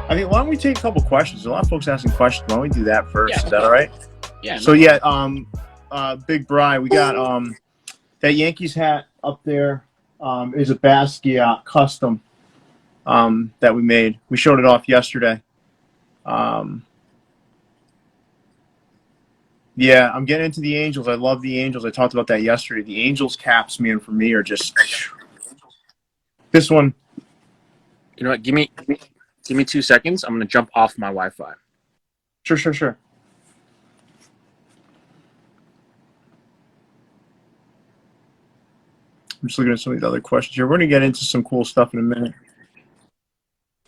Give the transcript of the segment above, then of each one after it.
I mean, why don't we take a couple questions? There's a lot of folks asking questions. Why don't we do that first? Yeah. Is that all right? Yeah. So yeah, Big Bri, we got that Yankees hat up there is a Basquiat custom that we made. We showed it off yesterday. Yeah, I'm getting into the Angels. I love the Angels. I talked about that yesterday. The Angels caps, man, for me are just this one. You know what? Give me 2 seconds. I'm gonna jump off my Wi-Fi. Sure. I'm just looking at some of the other questions here. We're going to get into some cool stuff in a minute.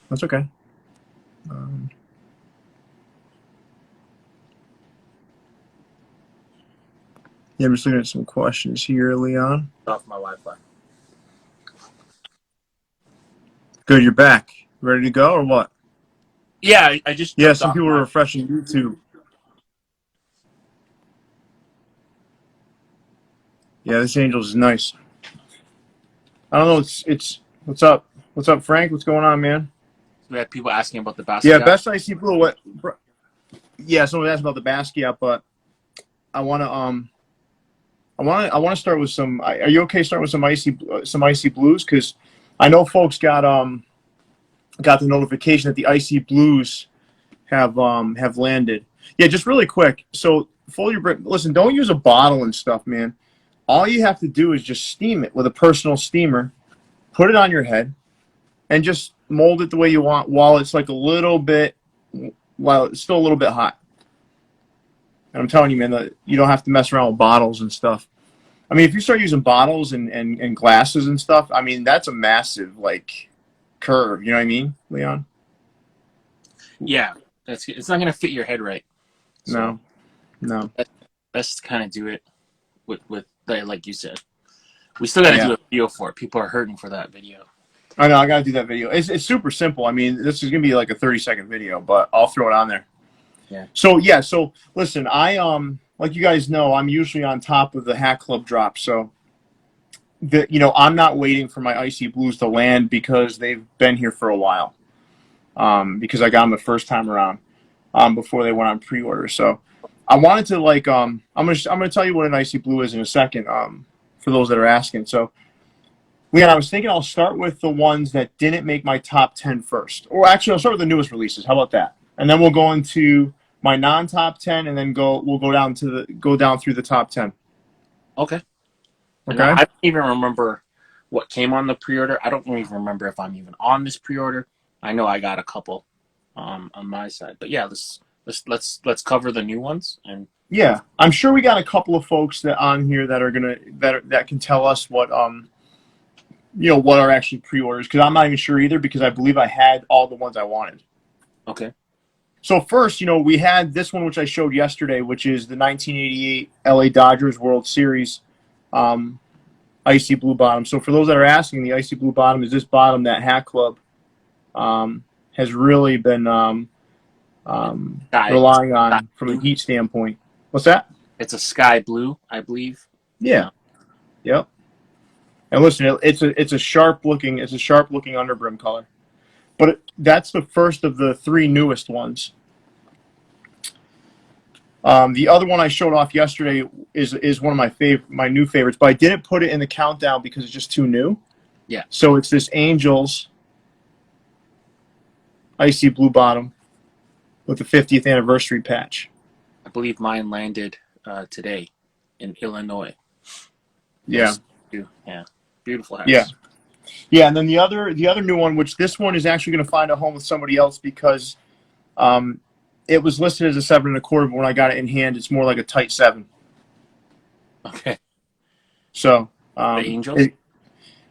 That's okay. Yeah, I'm just looking at some questions here, Leon. Off my Wi-Fi. Good, you're back. Ready to go or what? Yeah, I just Some people are refreshing YouTube. Yeah, this Angels is nice. I don't know. It's what's up? What's up, Frank? What's going on, man? We had people asking about the Basquiat. Yeah, best icy blue. What? Yeah, someone asked about the Basquiat, but I want to start with some. Are you okay starting with some icy blues? Because I know folks got the notification that the icy blues have landed. Yeah, just really quick. So fold your brick. Listen, don't use a bottle and stuff, man. All you have to do is just steam it with a personal steamer. Put it on your head, and just mold it the way you want while it's like while it's still a little bit hot. And I'm telling you, man, that you don't have to mess around with bottles and stuff. I mean, if you start using bottles and glasses and stuff, I mean, that's a massive, like, curve. You know what I mean, Leon? Yeah, it's not going to fit your head right. So no. Best kind of do it with like you said. We still got to do a video for it. People are hurting for that video. I know, I got to do that video. It's super simple. I mean, this is going to be like a 30-second video, but I'll throw it on there. Yeah. So listen, I like you guys know, I'm usually on top of the Hat Club drop. So I'm not waiting for my icy blues to land because they've been here for a while. Because I got them the first time around before they went on pre-order. So I wanted to I'm gonna tell you what an icy blue is in a second for those that are asking. So Leon, I was thinking I'll start with the ones that didn't make my top 10 first. Or actually, I'll start with the newest releases. How about that? And then we'll go into my non-top 10, and then we'll go down through the top 10. Okay. Okay. I don't even remember what came on the pre-order. I don't even remember if I'm even on this pre-order. I know I got a couple on my side, but yeah, let's cover the new ones. And yeah, I'm sure we got a couple of folks that on here that can tell us what what are actually pre-orders, because I'm not even sure either, because I believe I had all the ones I wanted. Okay. So first, we had this one, which I showed yesterday, which is the 1988 LA Dodgers World Series icy blue bottom. So for those that are asking, the icy blue bottom is this bottom that Hat Club has really been relying on from a heat standpoint. What's that? It's a sky blue, I believe. Yeah. Yep. And listen, it's a sharp looking underbrim color. But that's the first of the three newest ones. The other one I showed off yesterday is one of my new favorites, but I didn't put it in the countdown because it's just too new. Yeah. So it's this Angels icy blue bottom with the 50th anniversary patch. I believe mine landed today in Illinois. Yeah. Yeah. Beautiful house. Yeah. Yeah, and then the other new one, which this one is actually going to find a home with somebody else because it was listed as a 7 1/4, but when I got it in hand, it's more like a tight 7. Okay. So the Angels?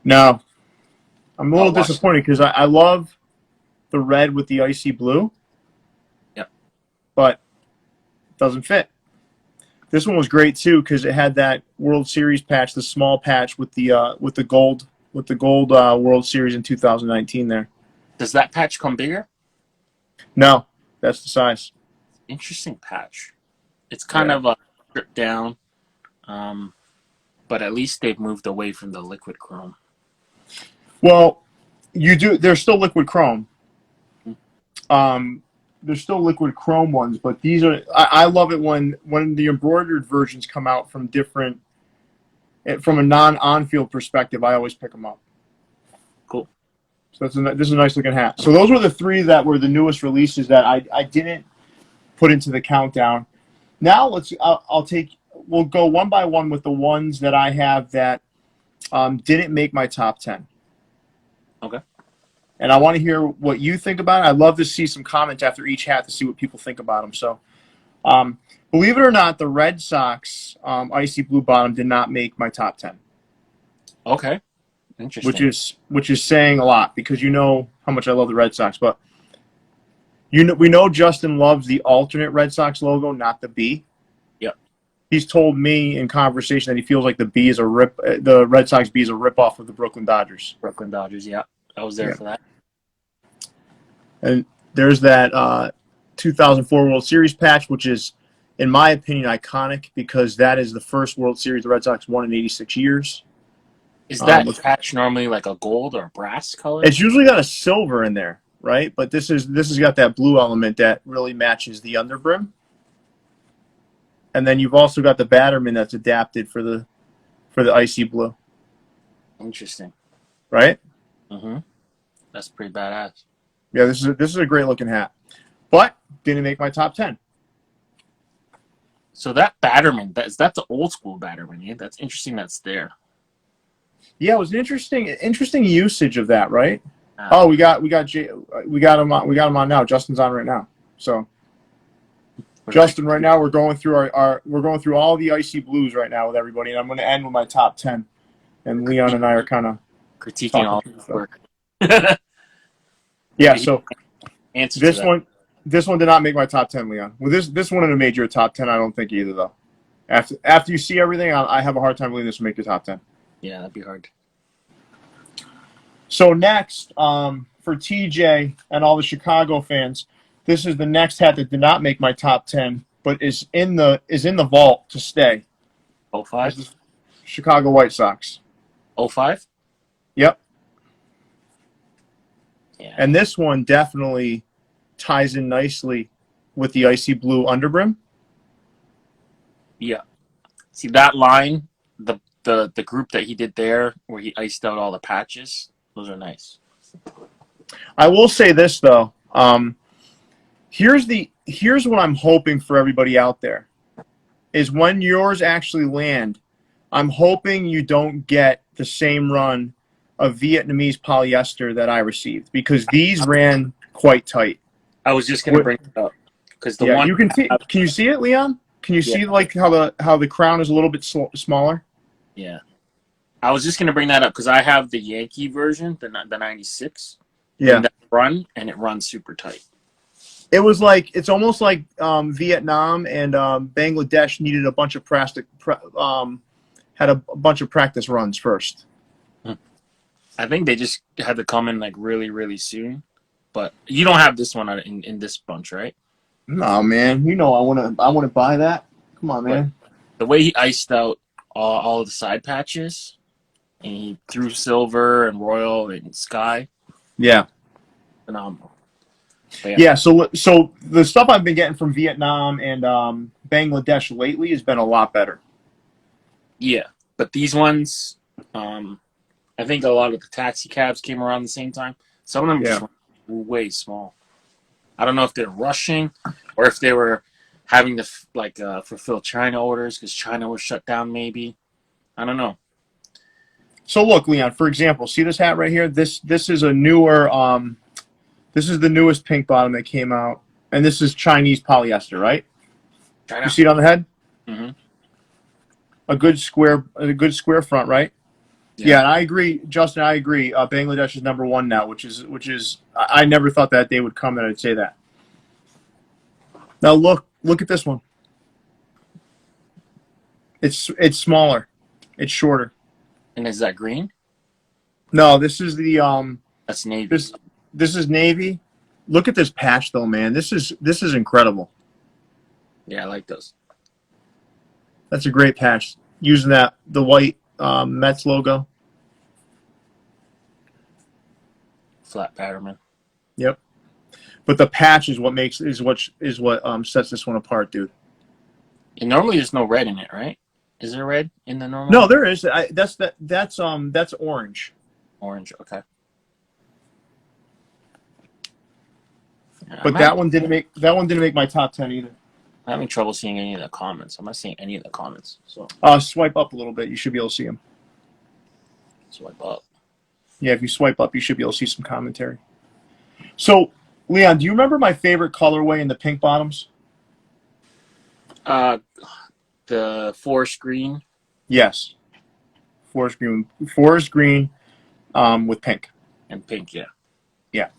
No, I'm a little disappointed because I love the red with the icy blue. Yep. But it doesn't fit. This one was great too because it had that World Series patch, the small patch with the gold World Series in 2019 there. Does that patch come bigger? No, that's the size. Interesting patch. It's kind of stripped down. But at least they've moved away from the liquid chrome. Well, you do. There's still liquid chrome. There's still liquid chrome ones, but these are. I love it when the embroidered versions come out from different, from a non-on-field perspective. I always pick them up. Cool. So this is a nice looking hat. So those were the three that were the newest releases that I didn't put into the countdown. Now we'll go one by one with the ones that I have that didn't make my top 10. Okay. And I want to hear what you think about it. I'd love to see some comments after each hat to see what people think about them. So, believe it or not, the Red Sox icy blue bottom did not make my top 10. Okay. Interesting. Which is saying a lot, because you know how much I love the Red Sox. But we know Justin loves the alternate Red Sox logo, not the B. Yep. He's told me in conversation that he feels like the Red Sox B is a rip off of the Brooklyn Dodgers. Brooklyn Dodgers, yeah. I was there for that. And there's that 2004 World Series patch, which is, in my opinion, iconic, because that is the first World Series the Red Sox won in 86 years. Is that patch normally like a gold or a brass color? It's usually got a silver in there, right? But this has got that blue element that really matches the underbrim. And then you've also got the batterman that's adapted for the icy blue. Interesting. Right? Mm-hmm. That's pretty badass. Yeah, this is a great looking hat, but didn't make my top 10. So that batterman, that's the old school batterman. Yeah, that's interesting. That's there. Yeah, it was an interesting usage of that, right? Oh, we got him on now. Justin's on right now. So, Justin, right now we're going through we're going through all the icy blues right now with everybody, and I'm going to end with my top 10. And Leon and I are kind of critiquing all the work. Yeah, so this one did not make my top 10, Leon. Well, this one would have made your top 10. I don't think either, though. After you see everything, I have a hard time believing this will make your top 10. Yeah, that'd be hard. So next, for TJ and all the Chicago fans, this is the next hat that did not make my top 10, but is in the vault to stay. 05? Chicago White Sox. 05? Yep. Yeah. And this one definitely ties in nicely with the icy blue underbrim. Yeah. See that line, the group that he did there, where he iced out all the patches, those are nice. I will say this though. Here's what I'm hoping for everybody out there is when yours actually land, I'm hoping you don't get the same run of Vietnamese polyester that I received, because these ran quite tight. I was just gonna bring it up because the one you can see. Can you see it, Leon? Can you see like how the crown is a little bit smaller? Yeah, I was just gonna bring that up because I have the Yankee version, the 96. Yeah, and it runs super tight. It was like, it's almost like Vietnam and Bangladesh needed a bunch of had a bunch of practice runs first. I think they just had to come in like really, really soon. But you don't have this one in this bunch, right? No, man. You know I wanna buy that. Come on, man. But the way he iced out all of the side patches, and he threw silver and royal and sky. Yeah. Phenomenal. Yeah, so the stuff I've been getting from Vietnam and Bangladesh lately has been a lot better. Yeah, but these ones, I think a lot of the taxi cabs came around the same time. Some of them just were way small. I don't know if they're rushing or if they were having to fulfill China orders because China was shut down. Maybe, I don't know. So look, Leon, for example, see this hat right here? This is a newer. This is the newest pink bottom that came out, and this is Chinese polyester, right? China. You see it on the head? Mm-hmm. A good square front, right? Yeah, and I agree, Justin. I agree. Bangladesh is number one now, which is I never thought that day would come that I'd say that. Now look at this one. It's smaller, it's shorter. And is that green? No, this is the That's navy. This is navy. Look at this patch though, man. This is incredible. Yeah, I like those. That's a great patch. using the white Mets logo. Flat pattern. Yep. But the patch is what sets this one apart, dude. And normally there's no red in it, right? Is there red in the normal? No, there is. That's orange. Orange, okay. But that one didn't make my top 10 either. I'm having trouble seeing any of the comments. I'm not seeing any of the comments. So swipe up a little bit. You should be able to see them. Swipe up. Yeah, if you swipe up, you should be able to see some commentary. So, Leon, do you remember my favorite colorway in the pink bottoms? The forest green. Yes. Forest green with pink. And pink, yeah. Yeah.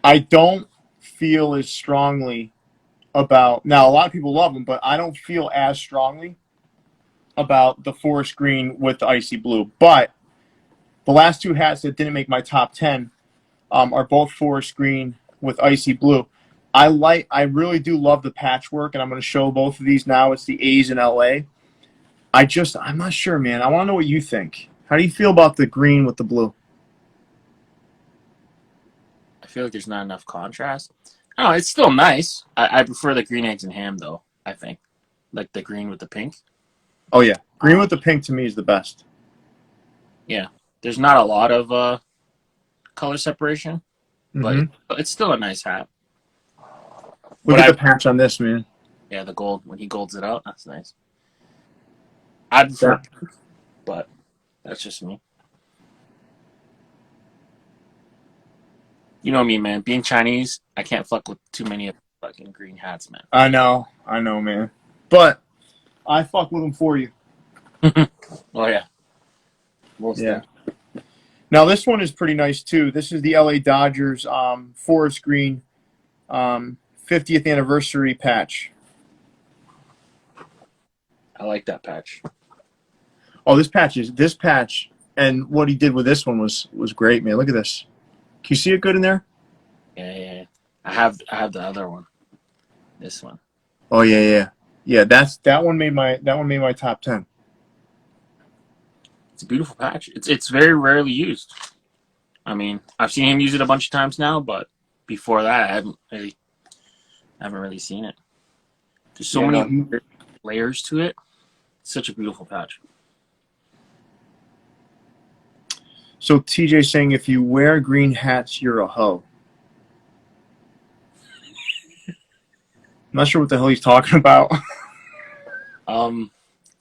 I don't feel as strongly about, now a lot of people love them, but I don't feel as strongly about the forest green with the icy blue. But the last two hats that didn't make my top 10 are both forest green with icy blue. I really do love the patchwork, and I'm going to show both of these now. It's the A's in LA. I'm not sure, man. I want to know what you think. How do you feel about the green with the blue? I feel like there's not enough contrast. Oh, it's still nice. I prefer the green eggs and ham, though, I think. Like the green with the pink. Oh, yeah. Green with the pink, to me, is the best. Yeah. There's not a lot of color separation, but it's still a nice hat. Look at the patch on this, man. Yeah, the gold. When he golds it out, that's nice. I prefer pink, but that's just me. You know me, man. Being Chinese, I can't fuck with too many of the fucking green hats, man. I know, man. But I fuck with them for you. Oh, yeah. Yeah. Now, this one is pretty nice, too. This is the LA Dodgers forest green 50th anniversary patch. I like that patch. Oh, this patch, and what he did with this one was great, man. Look at this. Can you see it good in there? Yeah. I have the other one. This one. Oh yeah. That one made my top 10. It's a beautiful patch. It's very rarely used. I mean, I've seen him use it a bunch of times now, but before that, I haven't really seen it. There's so many layers to it. It's such a beautiful patch. So TJ saying, if you wear green hats, you're a hoe. I'm not sure what the hell he's talking about.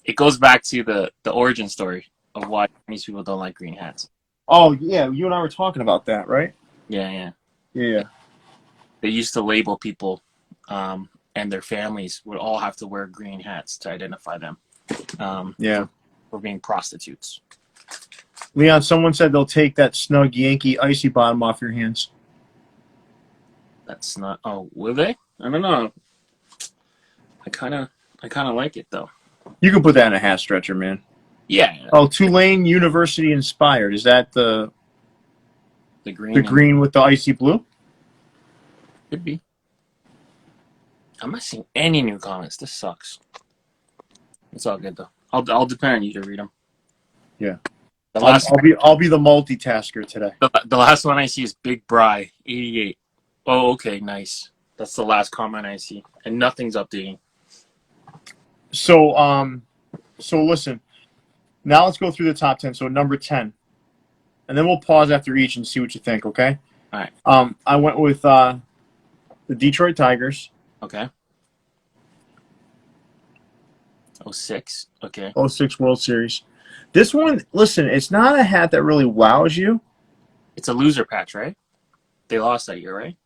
It goes back to the origin story of why Chinese people don't like green hats. Oh yeah, you and I were talking about that, right? Yeah. They used to label people, and their families would all have to wear green hats to identify them. For being prostitutes. Leon, someone said they'll take that snug Yankee icy bottom off your hands. That's not. Oh, will they? I don't know. I kind of like it though. You can put that in a hat stretcher, man. Yeah. Oh, Tulane University inspired. Is that the green? The green with the icy blue? Could be. I'm not seeing any new comments. This sucks. It's all good though. I'll depend on you to read them. Yeah. I'll be the multitasker today. The last one I see is Big Bry 88. Oh, okay, nice. That's the last comment I see, and nothing's updating. So listen. Now let's go through the top 10. So number 10, and then we'll pause after each and see what you think. Okay. All right. I went with the Detroit Tigers. Okay. 06. Okay. 06 World Series. This one, listen, it's not a hat that really wows you. It's a loser patch, right? They lost that year, right?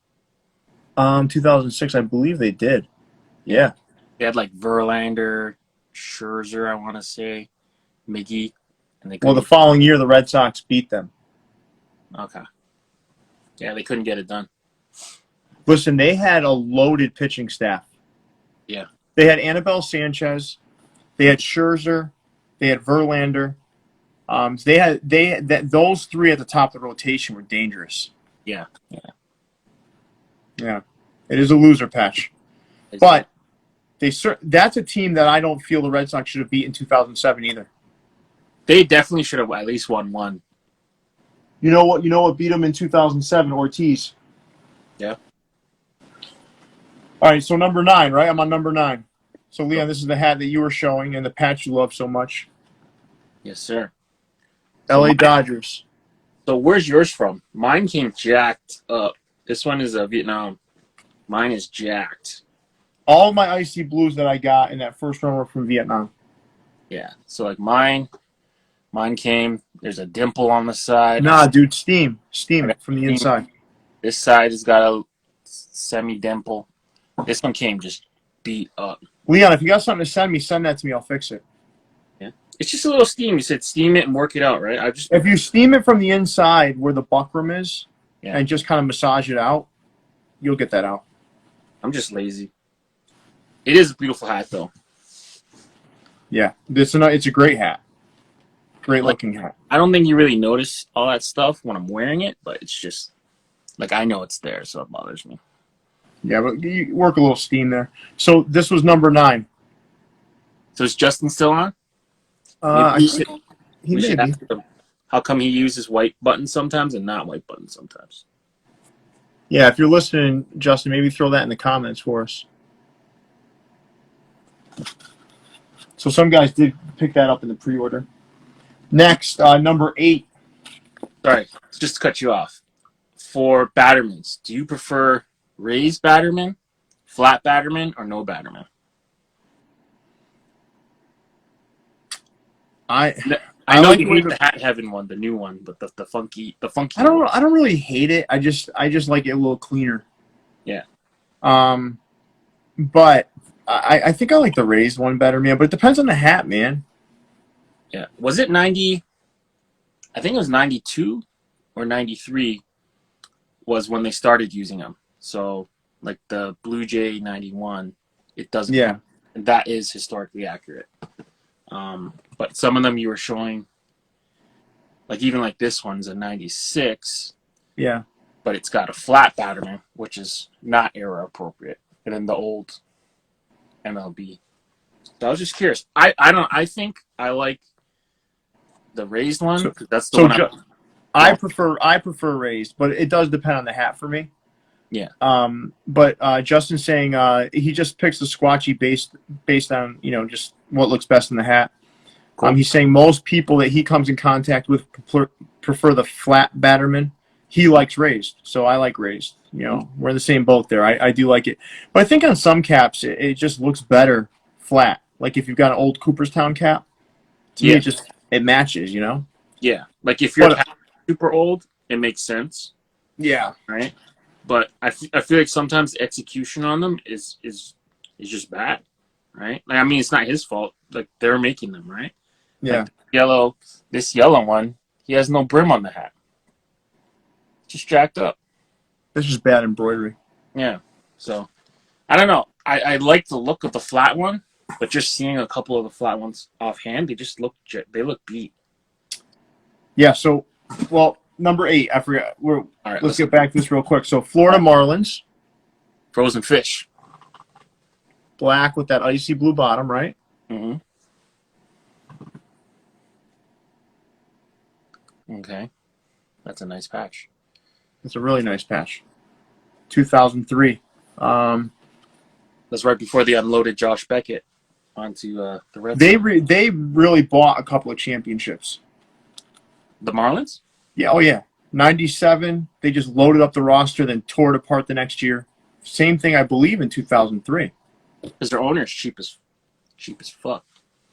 2006, I believe they did. Yeah. They had like Verlander, Scherzer, I want to say, Miggy, and they. Well, the following year, the Red Sox beat them. Okay. Yeah, they couldn't get it done. Listen, they had a loaded pitching staff. Yeah. They had Anibal Sanchez. They had Scherzer. They had Verlander. Those three at the top of the rotation were dangerous. Yeah. It is a loser patch, but that's a team that I don't feel the Red Sox should have beat in 2007 either. They definitely should have at least won one. You know what? You know what beat them in 2007? Ortiz. Yeah. All right, so number 9, right? I'm on number 9. So Leon, this is the hat that you were showing and the patch you love so much. Yes, sir. LA Dodgers. So where's yours from? Mine came jacked up. This one is a Vietnam. Mine is jacked. All my icy blues that I got in that first round were from Vietnam. Yeah. So like mine came. There's a dimple on the side. Nah, dude, steam it from the inside. This side has got a semi dimple. This one came just beat up. Leon, if you got something to send me, send that to me. I'll fix it. Yeah. It's just a little steam. You said steam it and work it out, right? If you steam it from the inside where the buckram is, yeah, and just kind of massage it out, you'll get that out. I'm just lazy. It is a beautiful hat, though. Yeah, it's a great hat. Great looking hat. I don't think you really notice all that stuff when I'm wearing it, but it's just like I know it's there, so it bothers me. Yeah, but you work a little steam there. So this was number 9. So is Justin still on? I think he may be. How come he uses white buttons sometimes and not white buttons sometimes? Yeah, if you're listening, Justin, maybe throw that in the comments for us. So some guys did pick that up in the pre-order. Next, number 8. Sorry, just to cut you off. For battermans, do you prefer raised batterman, flat batterman, or no batterman? I know like you hate the Hat Heaven one, the new one, but the funky. I don't really hate it. I just like it a little cleaner. Yeah. But I think I like the raised one better, man. But it depends on the hat, man. Yeah. Was it 90? I think it was 92 or 93 was when they started using them. So like the Blue Jay 91, it doesn't. Yeah. And that is historically accurate. But some of them you were showing, like even like this one's a 96. Yeah. But it's got a flat batterman, which is not era appropriate. And then the old MLB. So I was just curious. I think I like the raised one. So, that's the one I prefer raised, but it does depend on the hat for me. Yeah. But Justin's saying he just picks the squatchy based on just what looks best in the hat. Cool. He's saying most people that he comes in contact with prefer the flat batterman. He likes raised, so I like raised. We're in the same boat there. I do like it, but I think on some caps it just looks better flat. Like if you've got an old Cooperstown cap, to me it matches. Yeah, like if you're super old, it makes sense. Yeah. Right. But I feel like sometimes the execution on them is just bad, right? Like I mean, it's not his fault. Like they're making them, right? Yeah. Like this yellow one, he has no brim on the hat. Just jacked up. This is bad embroidery. Yeah. So I don't know. I like the look of the flat one, but just seeing a couple of the flat ones offhand, they look beat. Yeah. So, number 8, I forgot. All right, let's get back to this real quick. So, Florida Marlins. Frozen fish. Black with that icy blue bottom, right? Mm-hmm. Okay. That's a nice patch. It's a really nice patch. 2003. That's right before they unloaded Josh Beckett onto the Red Sox. They really bought a couple of championships. The Marlins? Yeah, oh yeah. 97, they just loaded up the roster, then tore it apart the next year. Same thing, I believe, in 2003. Because their owner's cheap as fuck.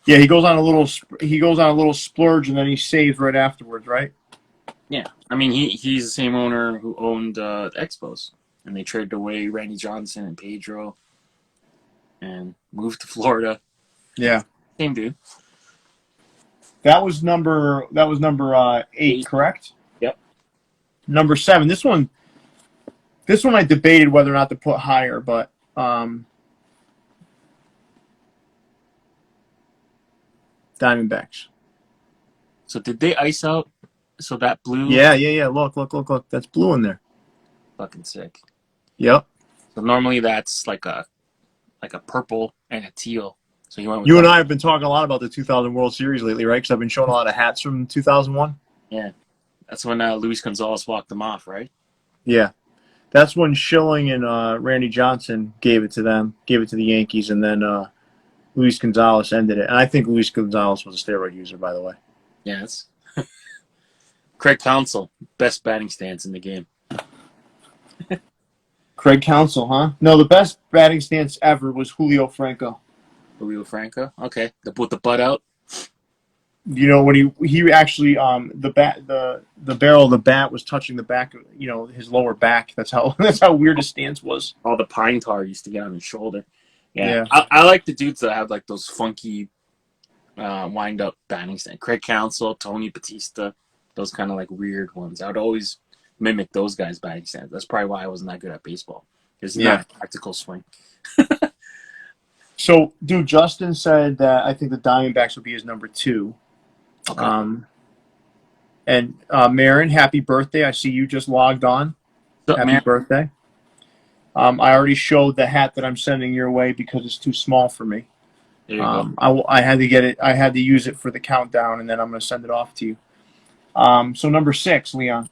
Yeah, he goes on a little splurge and then he saves right afterwards, right? Yeah, I mean he's the same owner who owned the Expos, and they traded away Randy Johnson and Pedro, and moved to Florida. Yeah, same dude. That was number 8, correct? Yep. Number 7. This one I debated whether or not to put higher, but Diamondbacks. So did they ice out? So that blue? Yeah. Look. That's blue in there. Fucking sick. Yep. So normally that's like a purple and a teal. So he went with You and that. I have been talking a lot about the 2000 World Series lately, right? Because I've been showing a lot of hats from 2001. Yeah, that's when Luis Gonzalez walked them off, right? Yeah. That's when Schilling and Randy Johnson gave it to them, gave it to the Yankees, and then Luis Gonzalez ended it. And I think Luis Gonzalez was a steroid user, by the way. Yeah, it's Craig Counsell, best batting stance in the game. Craig Counsell, huh? No, the best batting stance ever was Julio Franco. Julio Franco, okay, with the butt out. You know, when he actually the barrel of the bat was touching the back, his lower back. That's how weird his stance was. All the pine tar used to get on his shoulder. Yeah, Yeah. I like the dudes that have like those funky wind up batting stance. Craig Counsell, Tony Batista, those kind of like weird ones. I would always mimic those guys' batting stance. That's probably why I wasn't that good at baseball. It's not a practical swing. So, dude, Justin said that I think the Diamondbacks would be his number 2. Okay. And Marin, happy birthday! I see you just logged on. So, Happy man, birthday! I already showed the hat that I'm sending your way because it's too small for me. there you go. I had to get it. I had to use it for the countdown, and then I'm going to send it off to you. So number 6, Leon.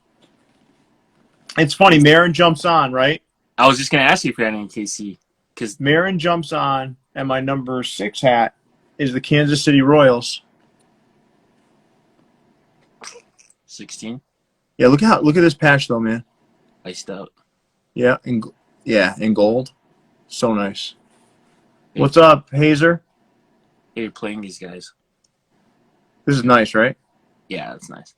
It's funny. Marin jumps on, right? I was just gonna ask you if you had any KC because Marin jumps on, and my number 6 hat is the Kansas City Royals. 16 Yeah, look at this patch though, man. iced out. Yeah, in gold. So nice. What's up, Hazer? You're playing these guys. This is nice, right? Yeah, that's nice.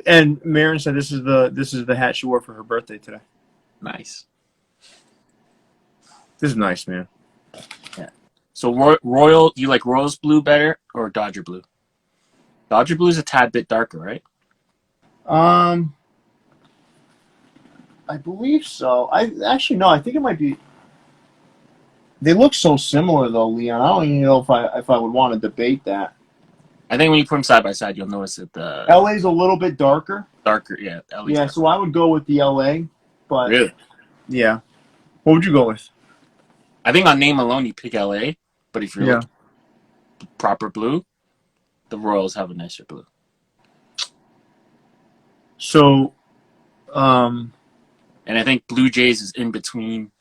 And Marin said this is the hat she wore for her birthday today. Nice. This is nice, man. Yeah. So Royal, you like Royals blue better or Dodger blue? Dodger blue is a tad bit darker, right? I believe so. I actually no. I think it might be. They look so similar though, Leon. I don't even know if I would want to debate that. I think when you put them side by side, you'll notice that the LA's a little bit darker. darker, yeah, LA's Yeah, darker. so I would go with the LA, but Really? yeah. What would you go with? I think on name alone you pick LA, but if you're looking proper blue, the Royals have a nicer blue. So, And I think Blue Jays is in between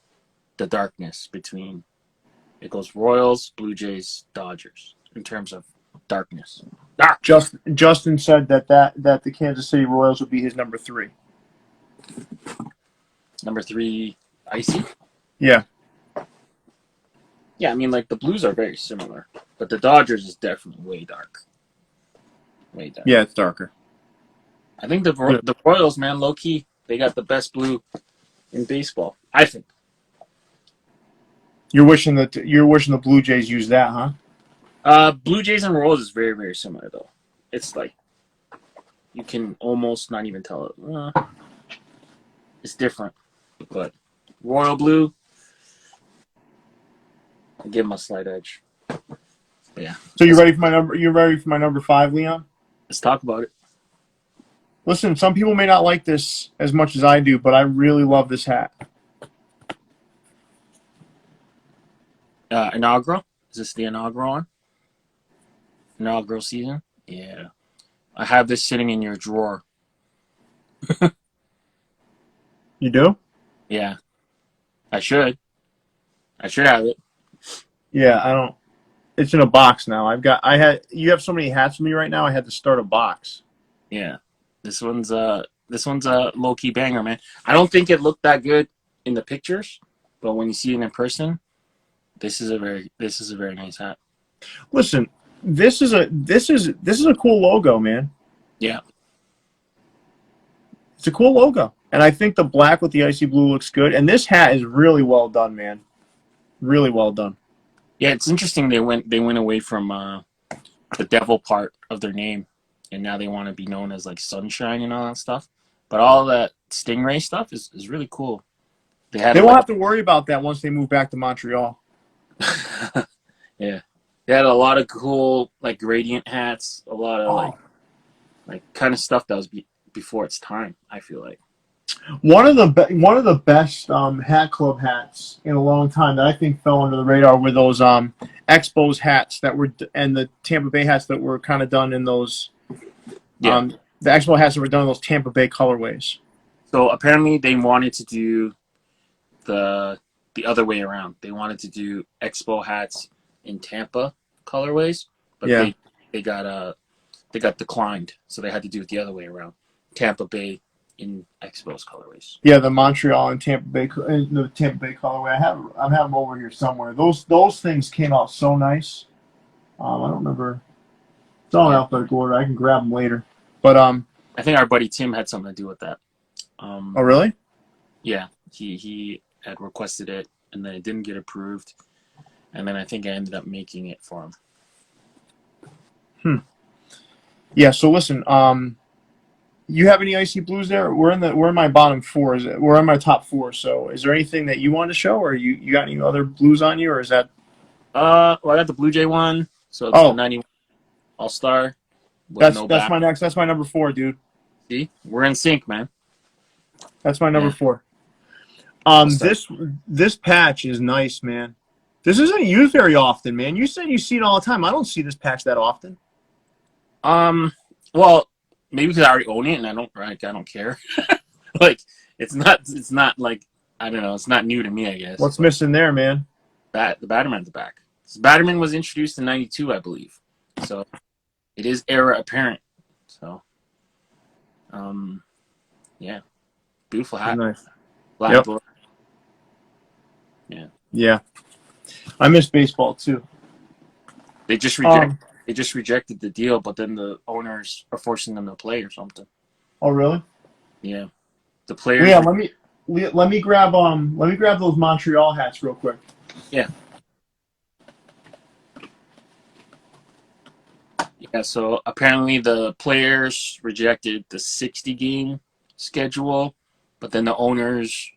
the darkness between it goes Royals, Blue Jays, Dodgers in terms of darkness. Justin said that the Kansas City Royals would be his number 3. Number 3, icy. Yeah. Yeah, I mean like the Blues are very similar, but the Dodgers is definitely way dark. Way dark. Yeah, it's darker. I think the Royals, man, low key, they got the best blue in baseball. I think. You're wishing the Blue Jays use that, huh? Blue Jays and Royals is very, very similar though. It's like you can almost not even tell it. It's different, but Royal Blue, I give them a slight edge. But yeah. So you ready for my number? You ready for my number 5, Leon? Let's talk about it. Listen, some people may not like this as much as I do, but I really love this hat. Inaugural? Is this the inaugural one? Inaugural season? Yeah. I have this sitting in your drawer. You do? Yeah. I should have it. Yeah, I don't. It's in a box now. You have so many hats for me right now. I had to start a box. Yeah. This one's a low key banger, man. I don't think it looked that good in the pictures, but when you see it in person, this is a very nice hat. Listen, this is a cool logo, man. Yeah. It's a cool logo. And I think the black with the icy blue looks good. And this hat is really well done, man. Really well done. Yeah, it's interesting they went away from the devil part of their name, and now they want to be known as like Sunshine and all that stuff. But all that Stingray stuff is really cool. They won't have to worry about that once they move back to Montreal. Yeah. They had a lot of cool like gradient hats, a lot of like kind of stuff that was before its time, I feel like. One of the best hat club hats in a long time that I think fell under the radar were those Expos hats that were and the Tampa Bay hats that were kind of done in those Yeah. the Expo hats that were done in those Tampa Bay colorways. So apparently they wanted to do the other way around. They wanted to do Expo hats in Tampa colorways, but Yeah. they got declined, so they had to do it the other way around. Tampa Bay in Expo's colorways. Yeah, the Montreal and Tampa Bay, the Tampa Bay colorway. I have them over here somewhere. Those things came out so nice. I don't remember. It's all in alphabetical order. I can grab them later. But I think our buddy Tim had something to do with that. oh really? Yeah, he had requested it, and then it didn't get approved, and then I think I ended up making it for him. Yeah. So listen, you have any icy blues there? We're in my bottom four. We're in my top four. So is there anything that you want to show, or you got any other blues on you, or is that? Well, I got the Blue Jay one, so it's the 91 All Star. That's my next. That's my number 4, dude. See, we're in sync, man. That's my number 4. This patch is nice, man. This isn't used very often, man. You said you see it all the time. I don't see this patch that often. Well, maybe because I already own it and I don't care. Like it's not like I don't know. It's not new to me, I guess. What's missing there, man? The Batterman's back. Batterman was introduced in '92, I believe. So it is era apparent. So, yeah, beautiful hat. Nice. Black. Yep. Yeah. Yeah. I miss baseball too. They just rejected the deal, but then the owners are forcing them to play or something. Oh really? Yeah. The players. Yeah. Let me grab those Montreal hats real quick. Yeah. Yeah, so apparently the players rejected the 60-game schedule, but then the owners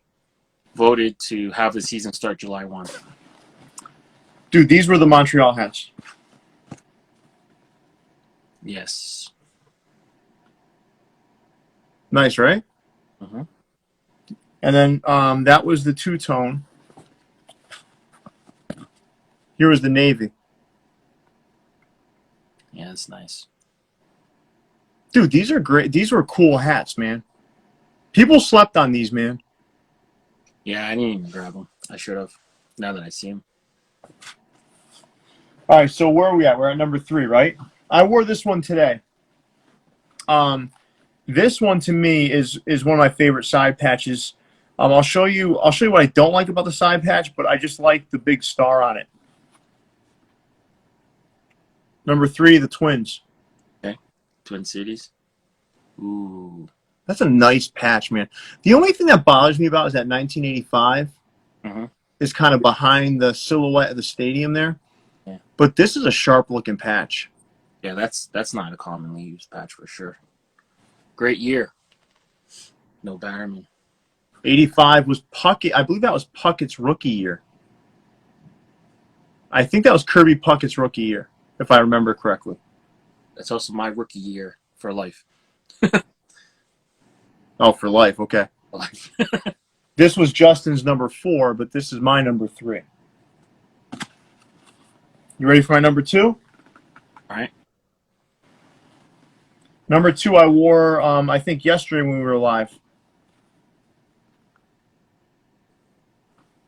voted to have the season start July 1. Dude, these were the Montreal hats. Yes. Nice, right? Mm-hmm. And then that was the two-tone. Here was the navy. Yeah, it's nice. Dude, these are great. These were cool hats, man. People slept on these, man. Yeah, I didn't even grab them. I should have, now that I see them. All right, so where are we at? We're at number 3, right? I wore this one today. This one to me is one of my favorite side patches. I'll show you what I don't like about the side patch, but I just like the big star on it. Number 3, the Twins. Okay, Twin Cities. Ooh. That's a nice patch, man. The only thing that bothers me about is that 1985 is kind of behind the silhouette of the stadium there. Yeah. But this is a sharp-looking patch. Yeah, that's not a commonly used patch for sure. Great year. No Batterman. 85 was Puckett. I believe that was Puckett's rookie year. I think that was Kirby Puckett's rookie year, if I remember correctly. That's also my rookie year for life. Oh, for life. Okay. For life. This was Justin's number 4, but this is my number 3. You ready for my number 2? All right. Number 2 I wore, I think, yesterday when we were live.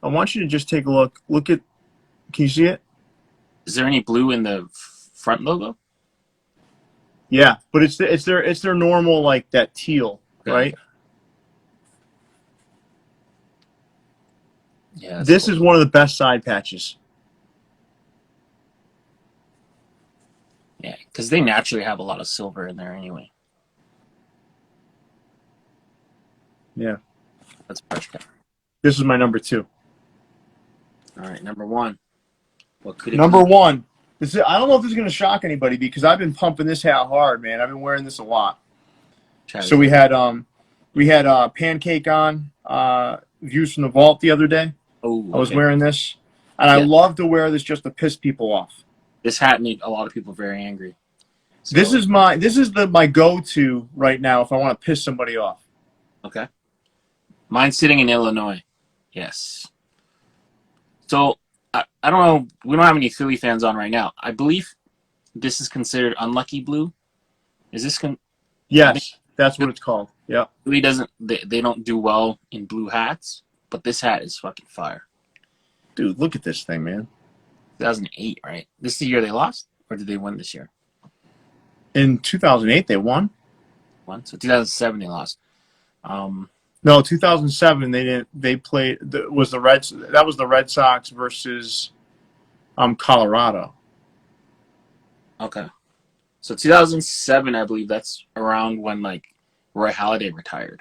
I want you to just take a look. Look at, can you see it? Is there any blue in the front logo? Yeah, but it's their normal, like, that teal, okay. Right? Yeah. This is one of the best side patches. Yeah, because they naturally have a lot of silver in there anyway. Yeah. That's fresh cut. This is my number 2. All right, number 1. What could it Number be? 1. I don't know if this is going to shock anybody because I've been pumping this hat hard, man. I've been wearing this a lot. So we had Pancake on Views from the Vault the other day. Oh, I was wearing this, and I love to wear this just to piss people off. This hat made a lot of people very angry. So, this is my go-to right now if I want to piss somebody off. Okay. Mine's sitting in Illinois. Yes. So I don't know. We don't have any Philly fans on right now. I believe this is considered unlucky blue. Is this I think Yes, that's what it's called. Yeah. Philly doesn't. They don't do well in blue hats, but this hat is fucking fire. Dude, look at this thing, man. 2008, right? This is the year they lost, or did they win this year? In 2008, they won. Won. So 2007 they lost. No, 2007 they didn't. They played. Was the Reds? That was the Red Sox versus Colorado. Okay. So 2007, I believe that's around when like Roy Halladay retired.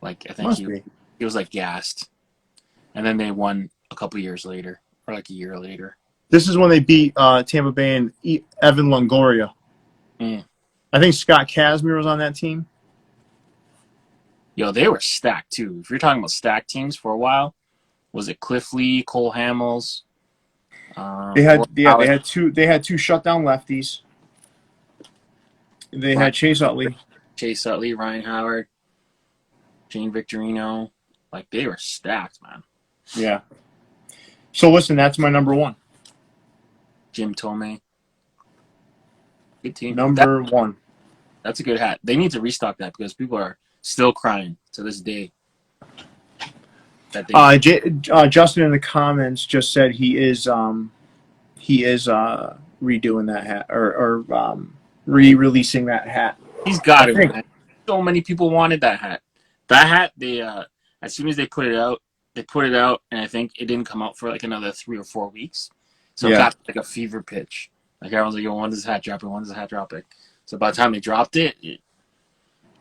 Like I think Must be. he was like gassed, and then they won a couple years later, or like a year later. This is when they beat Tampa Bay and Evan Longoria. Mm. I think Scott Kazmir was on that team. Yo, they were stacked too. If you're talking about stacked teams for a while, was it Cliff Lee, Cole Hamels? They had two shutdown lefties. They had Chase Utley. Chase Utley, Ryan Howard, Gene Victorino. Like they were stacked, man. Yeah. So listen, that's my number one. Jim Tomei. Good team. Number one. That's a good hat. They need to restock that because people are still crying to this day. That they Justin in the comments just said he is redoing that hat or re-releasing that hat. He's got it, man. So many people wanted that hat. That hat, they as soon as they put it out, and I think it didn't come out for like another 3 or 4 weeks. So it got like a fever pitch. Like everyone's like, yo, when does this hat dropping? When does the hat dropping? So by the time they dropped it,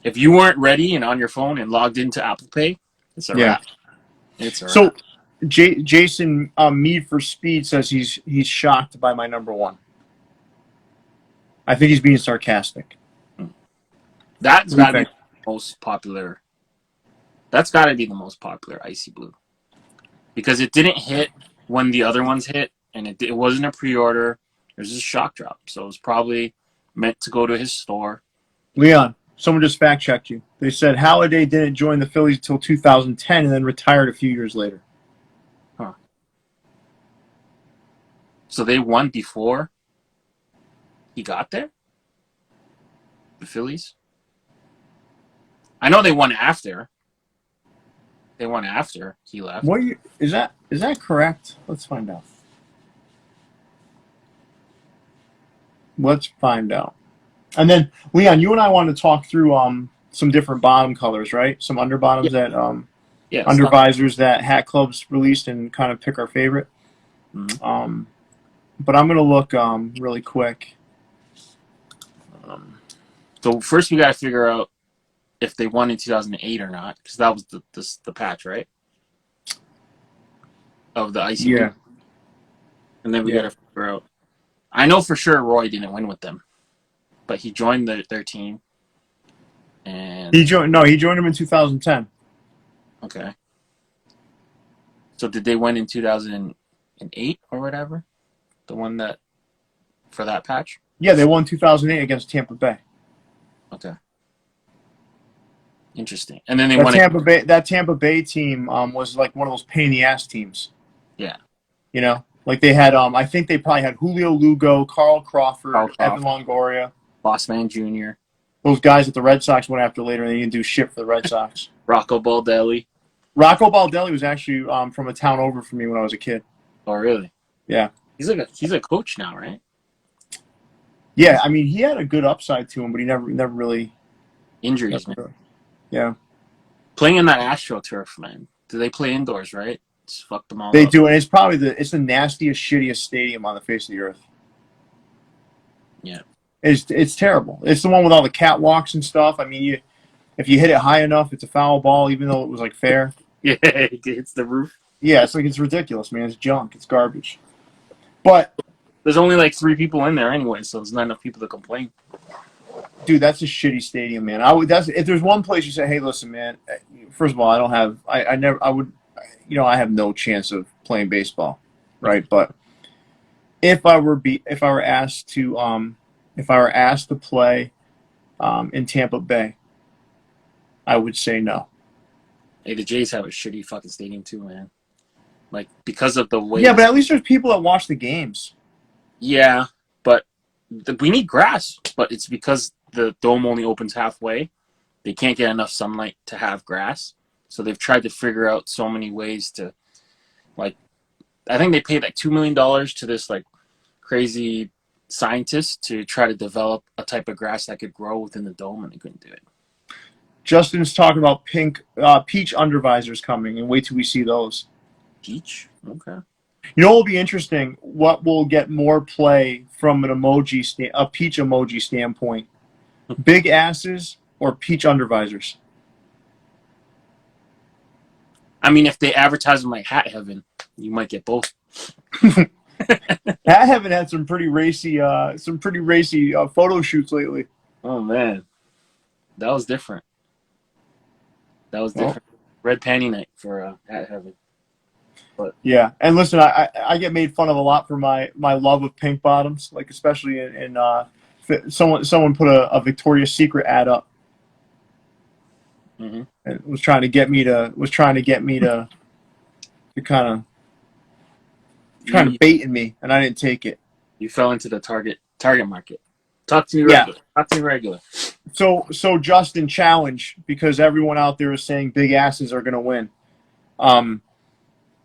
if you weren't ready and on your phone and logged into Apple Pay, it's a wrap. It's a wrap. Jason Mead for Speed says he's shocked by my number one. I think he's being sarcastic. That's got to be the most popular. That's got to be the most popular icy blue because it didn't hit when the other ones hit, and it wasn't a pre-order. It was just a shock drop, so it was probably meant to go to his store. Leon, someone just fact-checked you. They said Halladay didn't join the Phillies until 2010 and then retired a few years later. Huh. So they won before he got there? The Phillies? I know they won after. They won after he left. What year, is that correct? Let's find out. Let's find out. And then, Leon, you and I wanted to talk through some different bottom colors, right? Some underbottoms that under visors that hat clubs released and kind of pick our favorite. Mm-hmm. But I'm gonna look really quick. So first we gotta figure out if they won in 2008 or not, because that was the patch, right? Of the icy. Yeah. Blue. And then we gotta figure out. I know for sure Roy didn't win with them, but he joined their team. And he joined them in 2010. Okay. So did they win in 2008 or whatever? The one that for that patch? Yeah, they won 2008 against Tampa Bay. Okay. Interesting. And then they won that Tampa Bay team was like one of those pain in the ass teams. Yeah. You know, like they had I think they probably had Julio Lugo, Carl Crawford, Evan Longoria, Bossman Jr. Those guys that the Red Sox went after later, and they didn't do shit for the Red Sox. Rocco Baldelli. Rocco Baldelli was actually from a town over from me when I was a kid. Oh, really? Yeah. He's a coach now, right? Yeah, I mean, he had a good upside to him, but he never really injuries, man. Yeah. Playing in that AstroTurf, man. Do they play indoors, right? Just fuck them all They up. do, and it's probably the nastiest, shittiest stadium on the face of the earth. Yeah. It's terrible. It's the one with all the catwalks and stuff. I mean, if you hit it high enough, it's a foul ball, even though it was like fair. Yeah, it hits the roof. Yeah, it's ridiculous, man. It's junk. It's garbage. But there's only like 3 people in there anyway, so there's not enough people to complain. Dude, that's a shitty stadium, man. If there's one place you say, hey, listen, man. First of all, I have no chance of playing baseball, right? But if I were asked to play in Tampa Bay, I would say no. Hey, the Jays have a shitty fucking stadium too, man. Like because of the way. Yeah, but at least there's people that watch the games. Yeah, but we need grass. But it's because the dome only opens halfway. They can't get enough sunlight to have grass. So they've tried to figure out so many ways to, like, I think they paid like $2 million to this like crazy scientist to try to develop a type of grass that could grow within the dome, and they couldn't do it. Justin's talking about peach undervisors coming, and wait till we see those. Peach? Okay. You know what will be interesting? What will get more play from a peach emoji standpoint? Big asses or peach undervisors? I mean, if they advertise them like Hat Heaven, you might get both. Hat Heaven had some pretty racy photo shoots lately. Oh man, that was different. That was different. Oh. Red panty night for Hat Heaven. But yeah, and listen, I get made fun of a lot for my love of pink bottoms, like especially in someone put a Victoria's Secret ad up. Mm-hmm. And was trying to get me to kind of trying to bait me, and I didn't take it. You fell into the target market. Talk to me regular. Yeah. Talk to me regular. So Justin, challenge, because everyone out there is saying big asses are going to win.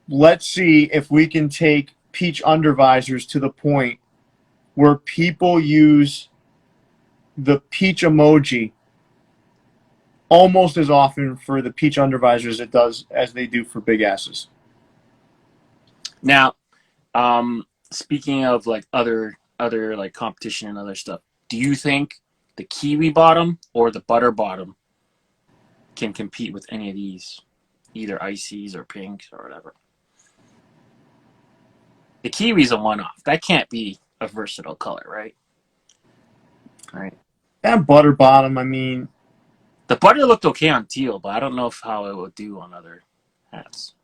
Let's see if we can take peach undervisors to the point where people use the peach emoji almost as often for the peach undervisors as they do for big asses. Now, speaking of like other like competition and other stuff, do you think the kiwi bottom or the butter bottom can compete with any of these, either ices or pinks or whatever? The kiwi's a one-off. That can't be a versatile color, right? Right. That butter bottom, I mean, the butter looked okay on teal, but I don't know how it would do on other hats.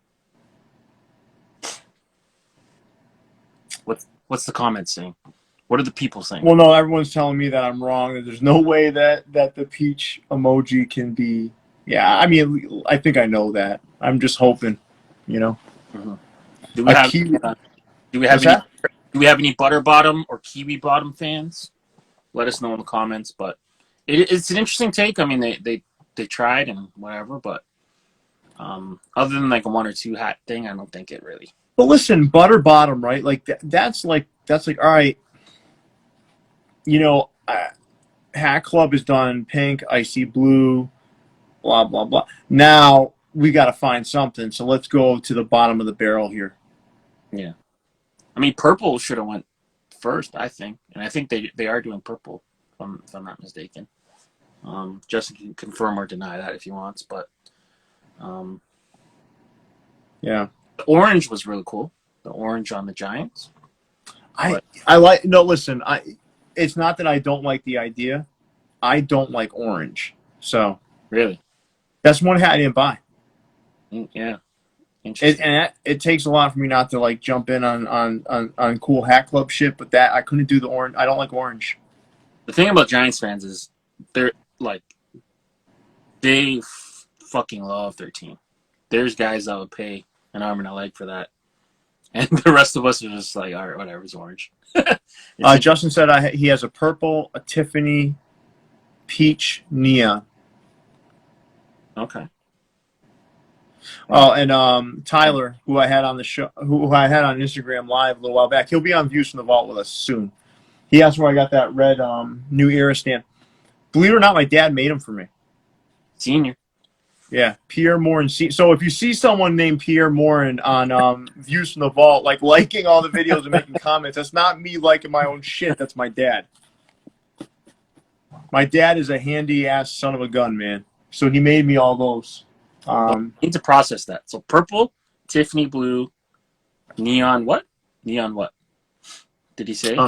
What's the comments saying? What are the people saying? Well, no, everyone's telling me that I'm wrong. That there's no way that the peach emoji can be. Yeah, I mean, I think I know that. I'm just hoping, you know. Mm-hmm. Do we have any butter bottom or kiwi bottom fans? Let us know in the comments. But it's an interesting take. I mean, they tried and whatever, but other than like a 1 or 2 hat thing, I don't think it really. But listen, butter bottom, right? Like that's like all right. You know, Hat Club has done pink, icy blue, blah blah blah. Now we got to find something. So let's go to the bottom of the barrel here. Yeah, I mean, purple should have went first, I think, and I think they are doing purple, if I'm not mistaken. Justin can confirm or deny that if he wants, but yeah, the orange was really cool. The orange on the Giants. I like. No, listen, it's not that I don't like the idea. I don't like orange. So really, that's one hat I didn't buy. Yeah. It takes a lot for me not to like jump in on cool Hat Club shit, but that I couldn't do the orange. I don't like orange. The thing about Giants fans is they're like they fucking love their team. There's guys that would pay an arm and a leg for that, and the rest of us are just like, all right, whatever, it's orange. Justin said he has a purple, a Tiffany, peach, neon. Okay. Oh, and Tyler, who I had on the show, who I had on Instagram Live a little while back, he'll be on Views from the Vault with us soon. He asked where I got that red New Era stand. Believe it or not, my dad made them for me. Senior. Yeah, Pierre Morin. So if you see someone named Pierre Morin on Views from the Vault, like liking all the videos and making comments, that's not me liking my own shit. That's my dad. My dad is a handy-ass son of a gun, man. So he made me all those. Need to process that. So purple, Tiffany blue, neon what? Neon what? Did he say?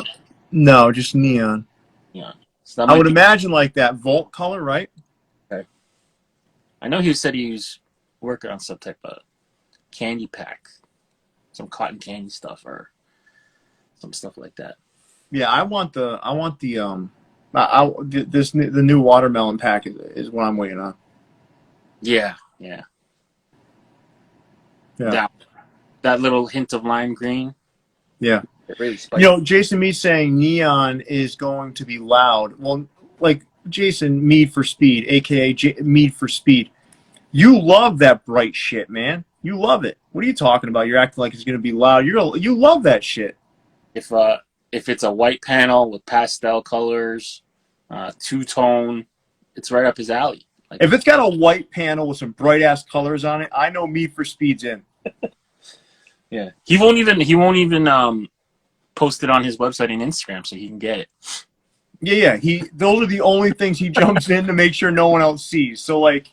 No, just neon. Yeah. So I would imagine like that Vault color, right? Okay. I know he said he was working on some type of candy pack, some cotton candy stuff or some stuff like that. Yeah, the new watermelon pack is what I'm waiting on. Yeah, yeah. Yeah. That little hint of lime green. Yeah. It really You know, Jason Mead saying neon is going to be loud. Well, like Jason Mead for Speed, aka Mead for Speed. You love that bright shit, man. You love it. What are you talking about? You're acting like it's going to be loud. You love that shit. If it's a white panel with pastel colors, two-tone, it's right up his alley. Like, If it's got a white panel with some bright ass colors on it, I know Mead for Speed's in. yeah, he won't even post it on his website and Instagram so he can get it. Yeah. Those are the only things he jumps in to make sure no one else sees. So like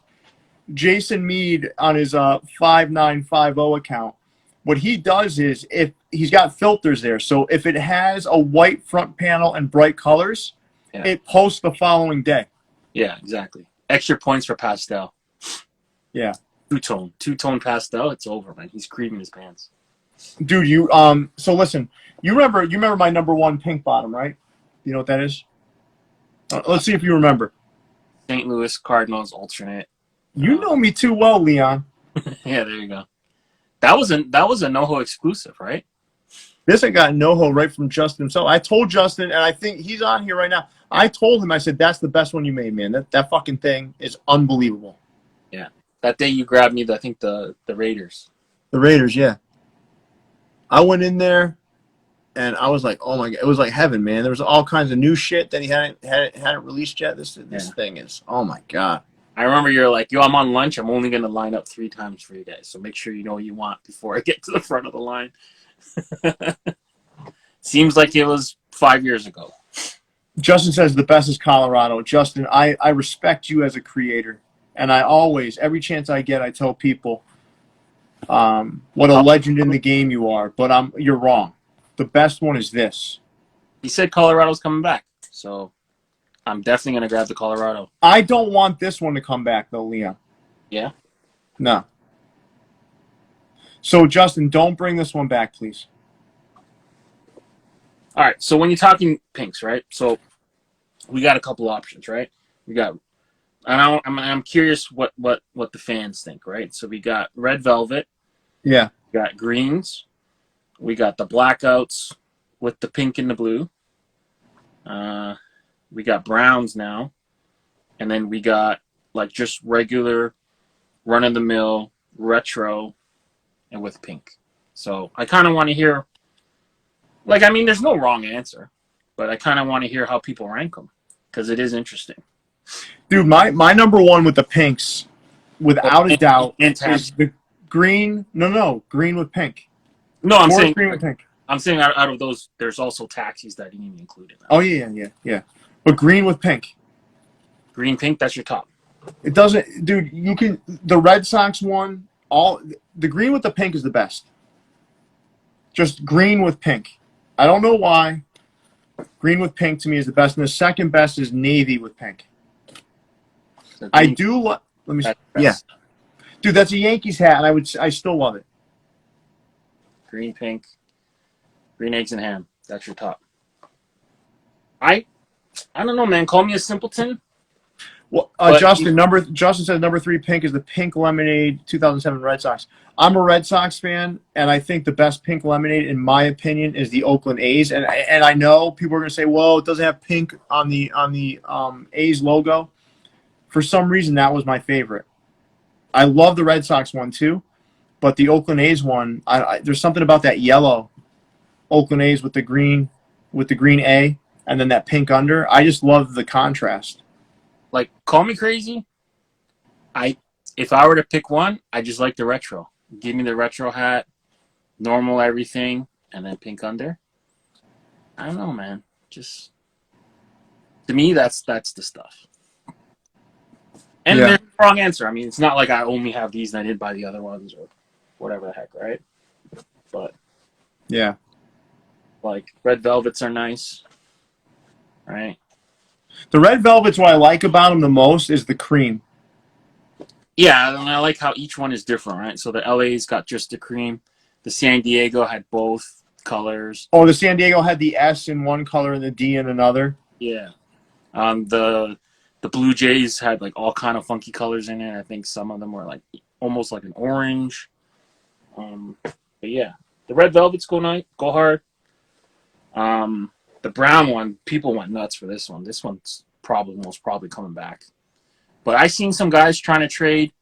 Jason Mead on his 5950 account, what he does is if he's got filters there, so if it has a white front panel and bright colors, it posts the following day. Yeah, exactly. Extra points for pastel. Yeah. Two-tone pastel, it's over, man. He's creaming his pants. Dude, so listen, you remember my number one pink bottom, right? You know what that is? Let's see if you remember. St. Louis Cardinals alternate. You know me too well, Leon. Yeah, there you go. That was a NoHo exclusive, right? This I got NoHo right from Justin himself. I told Justin, and I think he's on here right now. I told him, I said, that's the best one you made, man. That fucking thing is unbelievable. Yeah. That day you grabbed me, I think the Raiders. The Raiders, yeah. I went in there, and I was like, oh my God. It was like heaven, man. There was all kinds of new shit that he hadn't released yet. This thing is, oh my God. I remember you're like, yo, I'm on lunch. I'm only going to line up 3 times for you guys. So make sure you know what you want before I get to the front of the line. Seems like it was 5 years ago. Justin says the best is Colorado. Justin, I respect you as a creator. And I always, every chance I get, I tell people what a legend in the game you are. But you're wrong. The best one is this. He said Colorado's coming back. So I'm definitely going to grab the Colorado. I don't want this one to come back, though, Leon. Yeah? No. So, Justin, don't bring this one back, please. All right. So when you're talking pinks, right? So we got a couple options, right? We got, and I'm curious what the fans think, right? So we got red velvet. Yeah. We got greens. We got the blackouts with the pink and the blue. We got browns now. And then we got like just regular run-of-the-mill retro and with pink. So I kind of want to hear, like, I mean, there's no wrong answer, but I kind of want to hear how people rank them because it is interesting. Dude, my number one with the pinks, without a doubt, is the green. No, green with pink. No, I'm saying green with pink. I'm saying out of those, there's also taxis that didn't even include in that. Oh yeah. But green with pink. Green, pink, that's your top. It doesn't, dude. You can the Red Sox one. The green with the pink is the best. Just green with pink. I don't know why. Green with pink to me is the best, and the second best is navy with pink. So I do. Let me. Yeah, dude, that's a Yankees hat, and I still love it. Green, pink, green eggs and ham. That's your top. I don't know, man. Call me a simpleton. Well, Justin says number 3 pink is the pink lemonade 2007 Red Sox. I'm a Red Sox fan, and I think the best pink lemonade, in my opinion, is the Oakland A's. And I know people are going to say, well, it doesn't have pink on the A's logo. For some reason, that was my favorite. I love the Red Sox one too, but the Oakland A's one, there's something about that yellow Oakland A's with the green A, and then that pink under. I just love the contrast. Like, call me crazy. If I were to pick one, I just like the retro. Give me the retro hat, normal everything, and then pink under. I don't know, man. Just to me, that's the stuff. And there's a wrong answer. I mean, it's not like I only have these and I didn't buy the other ones or whatever the heck, right? But yeah, like red velvets are nice, right? The red velvets, what I like about them the most is the cream. Yeah, and I like how each one is different, right? So the LA's got just the cream. The San Diego had both colors. Oh, the San Diego had the S in one color and the D in another. Yeah. The Blue Jays had like all kind of funky colors in it. I think some of them were like almost like an orange. But yeah, the red velvets go nice, go hard. The brown one, people went nuts for this one. This one's most probably coming back. But I seen some guys trying to trade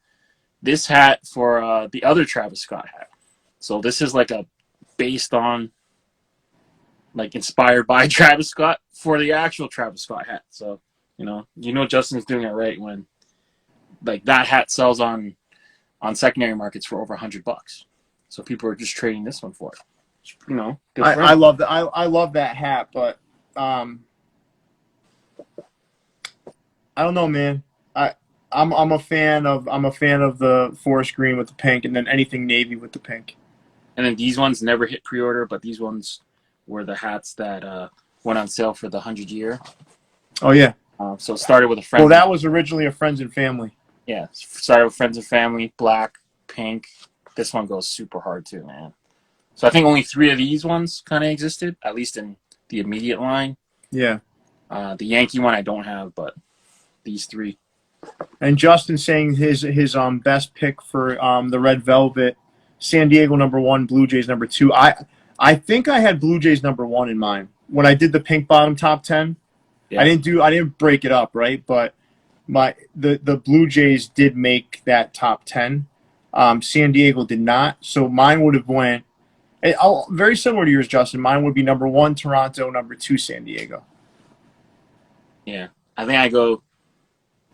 this hat for the other Travis Scott hat. So this is like a based on, like inspired by Travis Scott for the actual Travis Scott hat. So Justin's doing it right when like that hat sells on secondary markets for over $100. So people are just trading this one for it. Good for I him. love that. I love that hat, but I don't know, man. I'm a fan of the forest green with the pink, and then anything navy with the pink. And then these ones never hit pre-order, but these ones were the hats that went on sale for the 100-year. Oh yeah. So it started with a friend. Well, that was originally a friends and family. Yeah, started with friends and family, black, pink. This one goes super hard too, man. So I think only 3 of these ones kind of existed, at least in the immediate line. Yeah. The Yankee one I don't have, but these 3. And Justin saying his best pick for the red velvet, San Diego #1, Blue Jays #2. I think I had Blue Jays #1 in mind when I did the pink bottom top 10. Yeah. I didn't break it up, right? But the Blue Jays did make that top 10. San Diego did not, so mine would have went very similar to yours, Justin. Mine would be #1 Toronto, #2 San Diego. Yeah, I think I go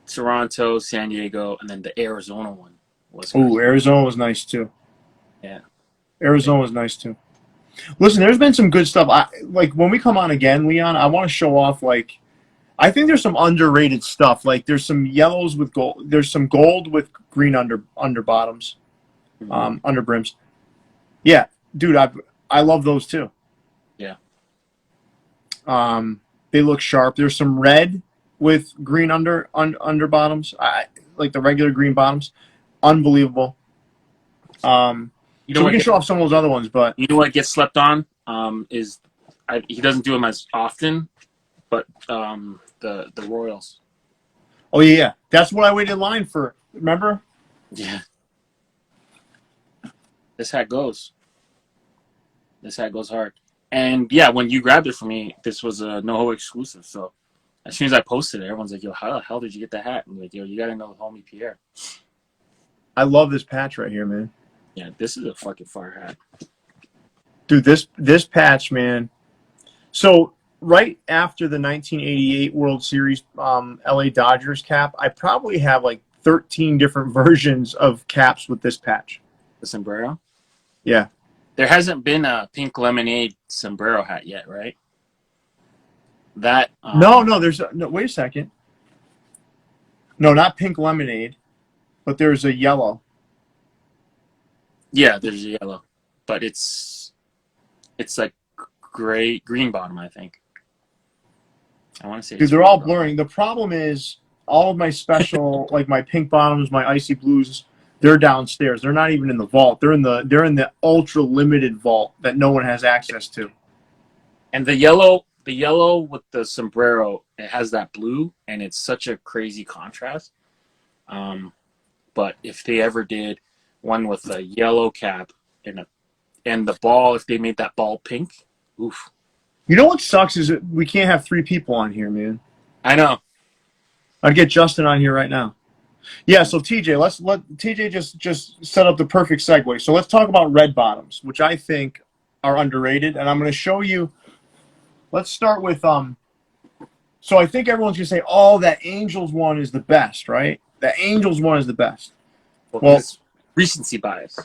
Toronto, San Diego, and then the Arizona one was. Oh, Arizona was nice too. Yeah, Arizona was nice too. Listen, there's been some good stuff. Like when we come on again, Leon, I want to show off. Like, I think there's some underrated stuff. Like there's some yellows with gold. There's some gold with green under bottoms, under brims. Yeah, dude, I love those too. Yeah. They look sharp. There's some red with green under bottoms. Like the regular green bottoms. Unbelievable. So we can show off some of those other ones, but you know what gets slept on is he doesn't do them as often, but the Royals. Oh yeah, that's what I waited in line for. Remember? Yeah. This hat goes. This hat goes hard. And yeah, when you grabbed it for me, this was a NoHo exclusive. So as soon as I posted it, everyone's like, "Yo, how the hell did you get the hat?" I'm like, "Yo, you gotta know the homie Pierre." I love this patch right here, man. Yeah, this is a fucking fire hat. Dude, this patch, man. So right after the 1988 World Series LA Dodgers cap, I probably have like 13 different versions of caps with this patch. The sombrero? Yeah. There hasn't been a pink lemonade sombrero hat yet, right? That No, there's no. Wait a second. No, not pink lemonade, but there's a yellow. Yeah, there's a yellow, but it's like green bottom, I think. I want to say. Dude, they're all blurring. The problem is all of my special, like my pink bottoms, my icy blues, they're downstairs. They're not even in the vault. They're in the ultra limited vault that no one has access to. And the yellow with the sombrero, it has that blue, and it's such a crazy contrast. But if they ever did one with a yellow cap and the ball, if they made that ball pink, oof. You know what sucks is that we can't have 3 people on here, man. I know. I'd get Justin on here right now. Yeah, so TJ, let's let TJ just set up the perfect segue. So let's talk about red bottoms, which I think are underrated, and I'm going to show you. Let's start with So I think everyone's going to say, "Oh, that Angels one is the best," right? The Angels one is the best. Well, recency bias.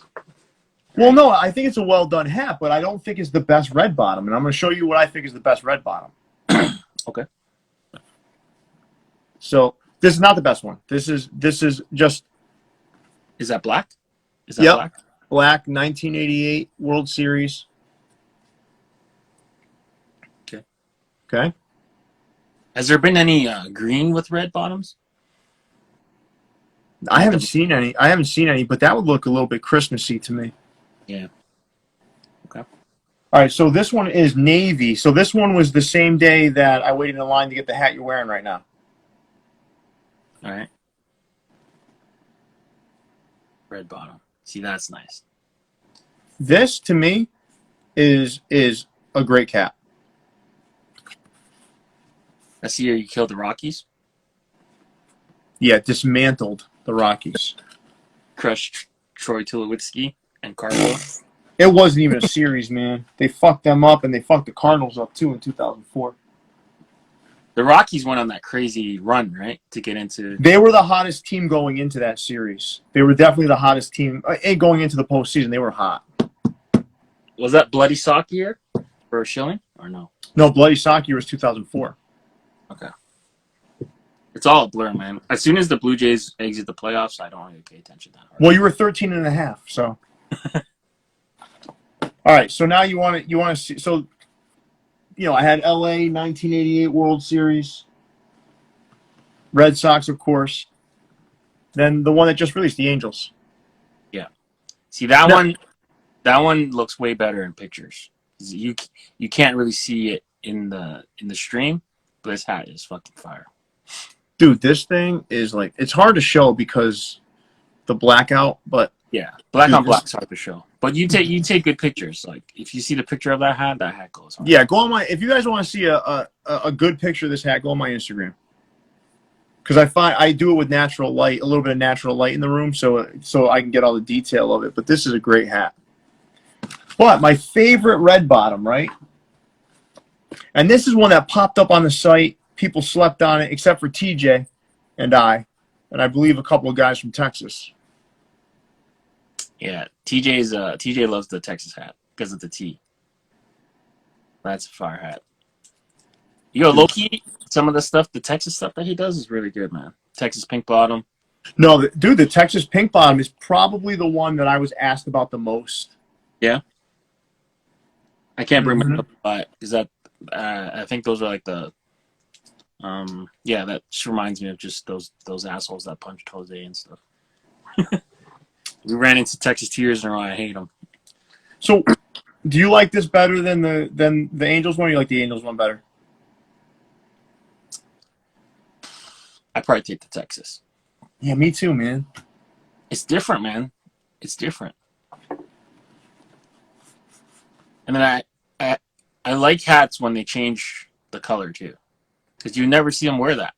Well, no, I think it's a well done hat, but I don't think it's the best red bottom, and I'm going to show you what I think is the best red bottom. Okay. So this is not the best one. This is just. Is that black? Is that black? Black 1988 World Series. Okay. Okay. Has there been any green with red bottoms? I haven't seen any, but that would look a little bit Christmassy to me. Yeah. Okay. All right, so this one is navy. So this one was the same day that I waited in line to get the hat you're wearing right now. All right. Red bottom. See, that's nice. This to me is a great cap. That's the year you killed the Rockies. Yeah, dismantled the Rockies. Crushed Troy Tulowitzki and Carlo. It wasn't even a series, man. They fucked them up, and they fucked the Cardinals up too in 2004. The Rockies went on that crazy run, right, to get into. They were the hottest team going into that series. They were definitely the hottest team going into the postseason. They were hot. Was that Bloody Sock year for Schilling or no? No, Bloody Sock year was 2004. Okay. It's all a blur, man. As soon as the Blue Jays exit the playoffs, I don't really pay attention to that. Well, you were 13 and a half, so. All right, so now you want to see. So, I had LA 1988 World Series, Red Sox, of course. Then the one that just released, the Angels. Yeah. See that one. That one looks way better in pictures. You can't really see it in the stream, but this hat is fucking fire. Dude, this thing is like, it's hard to show because the blackout, but yeah, black on black's hard to show. But you take good pictures. Like if you see the picture of that hat goes hard. Yeah, go on my. If you guys want to see a good picture of this hat, go on my Instagram. Because I do it with natural light, a little bit of natural light in the room, so I can get all the detail of it. But this is a great hat. But my favorite red bottom, right? And this is one that popped up on the site. People slept on it, except for TJ and I believe a couple of guys from Texas. Yeah, TJ loves the Texas hat because of the T. That's a fire hat. Low-key, some of the stuff, the Texas stuff that he does is really good, man. Texas pink bottom. No, dude, the Texas pink bottom is probably the one that I was asked about the most. Yeah. I can't bring myself to buy it because that I think those are like the that just reminds me of just those assholes that punched Jose and stuff. We ran into Texas Tears in a row. I hate them. So, do you like this better than the Angels one? Or you like the Angels one better? I probably take the Texas. Yeah, me too, man. It's different, man. It's different. And then I like hats when they change the color too, because you never see them wear that.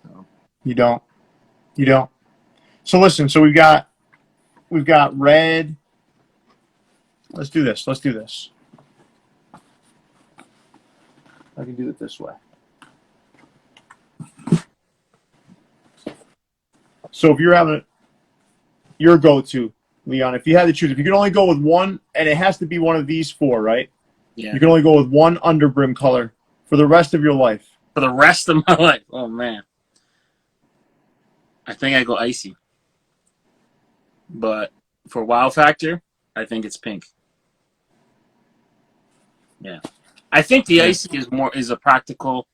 So. You don't. So listen. So we've got red. Let's do this. I can do it this way. So if you're having your go-to, Leon, if you had to choose, if you could only go with one, and it has to be one of these four, right? Yeah. You can only go with one underbrim color for the rest of your life. For the rest of my life. Oh, man. I think I go icy. But for wow factor, I think it's pink. Yeah. I think the icy is a practical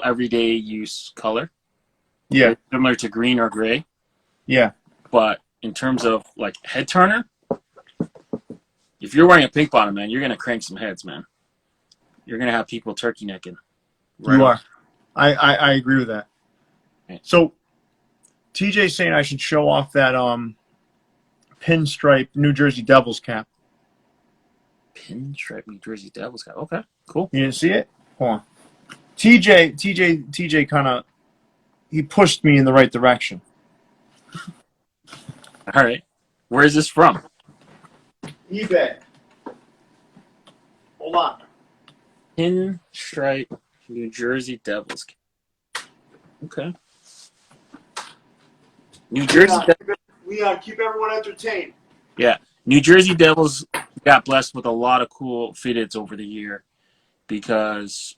everyday use color. Yeah. It's similar to green or gray. Yeah. But in terms of like head turner, if you're wearing a pink bottom, man, you're gonna crank some heads, man. You're gonna have people turkey necking. Right, you are. I agree with that. Okay. So TJ's saying I should show off that pinstripe New Jersey Devils cap. Pinstripe New Jersey Devils cap. Okay, cool. You didn't see it? Hold on. TJ kind of he pushed me in the right direction. All right. Where is this from? eBay. Hold on. Pinstripe New Jersey Devils. Okay. New Jersey Leon, keep everyone entertained. Yeah. New Jersey Devils got blessed with a lot of cool fitteds over the years because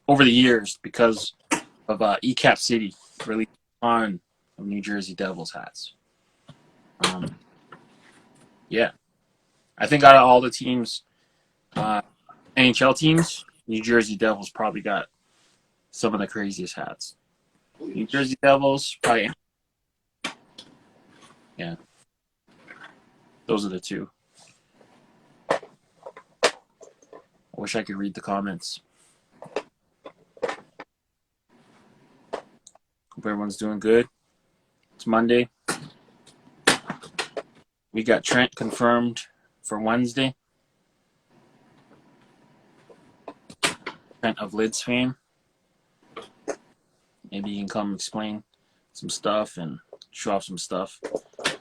of ecapcity really ton of New Jersey Devils hats. Yeah. I think out of all the teams, NHL teams, New Jersey Devils probably got some of the craziest hats. New Jersey Devils, probably. Yeah. Those are the two. I wish I could read the comments. Hope everyone's doing good. It's Monday. We got Trent confirmed for Wednesday. Trent of Lids fame. Maybe you can come explain some stuff and show off some stuff.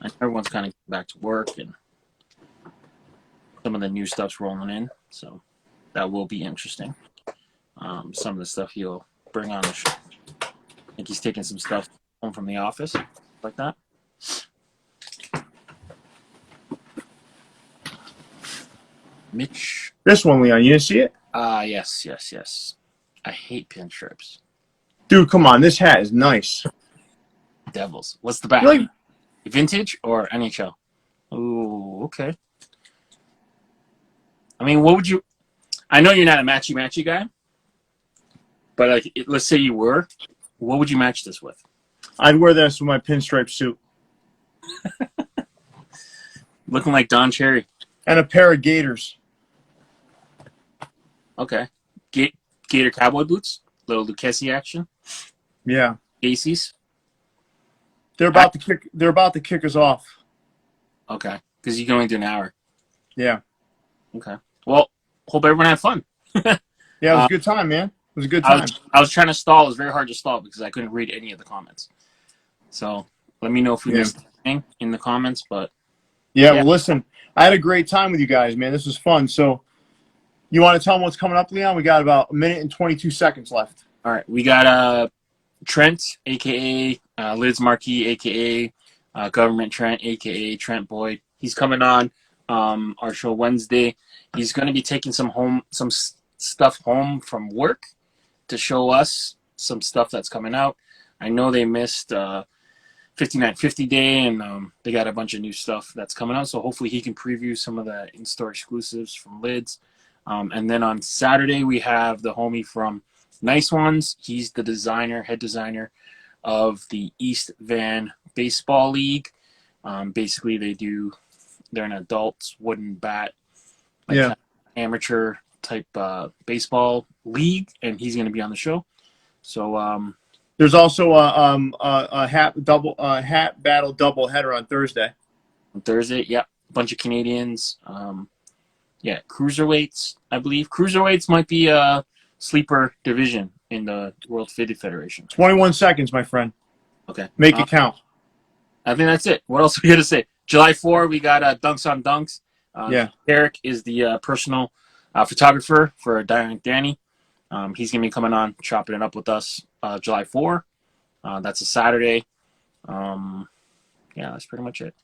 And everyone's kind of back to work and some of the new stuff's rolling in, so that will be interesting. Some of the stuff he'll bring on the show. I think he's taking some stuff home from the office, like that. Mitch. This one, Leon, you didn't see it? Yes. I hate pinstripes. Dude, come on. This hat is nice. Devils. What's the back? Like, vintage or NHL? Ooh, okay. I mean, what would you... I know you're not a matchy-matchy guy, but like, let's say you were. What would you match this with? I'd wear this with my pinstripe suit. Looking like Don Cherry. And a pair of gaiters. Okay. Gator cowboy boots? Little Lucchesi action? Yeah. Casey's? They're about to kick us off. Okay. Because you can only do an hour. Yeah. Okay. Well, hope everyone had fun. Yeah, it was a good time, man. It was a good time. I was trying to stall. It was very hard to stall because I couldn't read any of the comments. So let me know if we missed anything in the comments. But yeah, well, listen, I had a great time with you guys, man. This was fun. So you want to tell them what's coming up, Leon? We got about 1 minute and 22 seconds left. All right. We got Trent, a.k.a. Liz Marquis, a.k.a. Government Trent, a.k.a. Trent Boyd. He's coming on our show Wednesday. He's going to be taking some stuff home from work to show us some stuff that's coming out. I know they missed 5950 Day, and they got a bunch of new stuff that's coming out. So hopefully he can preview some of the in-store exclusives from Lids. And then on Saturday, we have the homie from Nice Ones. He's the head designer of the East Van Baseball League. Basically, they're an adult wooden bat, like kind of amateur type baseball league, and he's going to be on the show. So there's also a hat battle double header on Thursday. On Thursday, yeah, a bunch of Canadians. Yeah, cruiserweights, I believe. Cruiserweights might be a sleeper division in the World Fitted Federation. 21 seconds, my friend. Okay. Make it count. I think that's it. What else are we going to say? July 4, we got Dunks on Dunks. Eric is the personal photographer for Danny. He's going to be coming on, chopping it up with us July 4. That's a Saturday. Yeah, that's pretty much it.